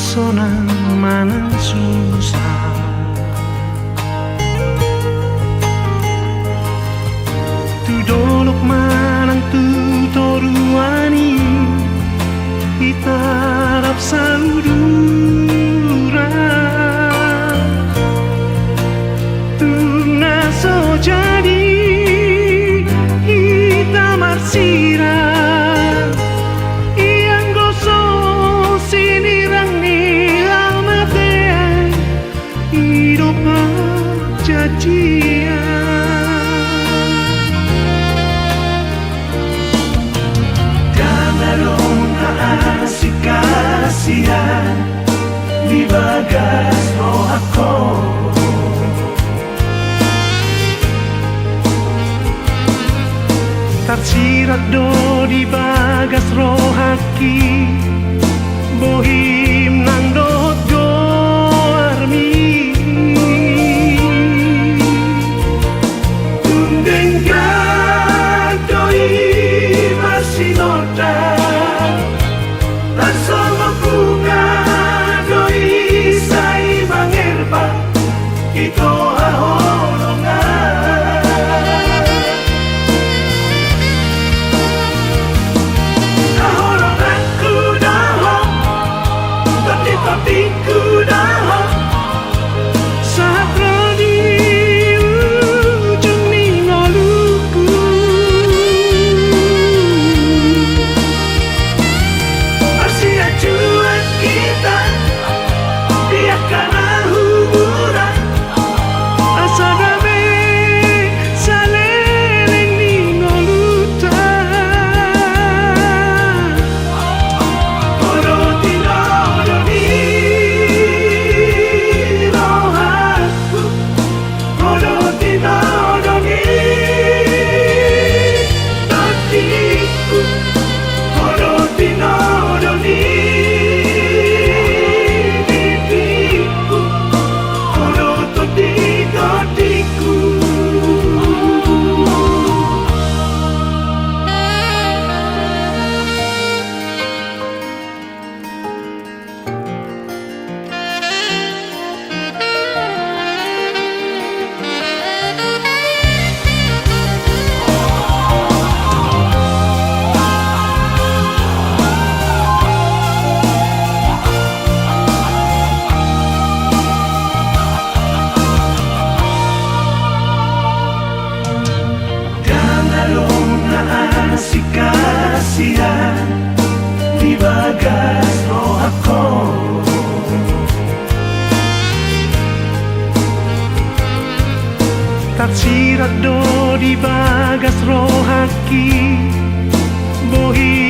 sonan manang susah. Tu dolok manang tu toruani hitarap saudura. Tu naso jadi hitam arsira. Kasihan di bagas roh aku, tersirat do di bagas roh haki, bohim nang dot goarmi. Tundeng gadoi masih noda sama bunga doi sai mangerba ito ahorongan. Ahorongan ku daho, tati ku daho, saat rodi ujung ningoluku. Cuan kita biarkan hubungan asa gabe saleleng ningoluta. Oroti nodoni rohaku, oroti nodoni tatiku, oroti nodoni si kasihan di bagas roh aku, tersirat do di bagas roh haki, bohi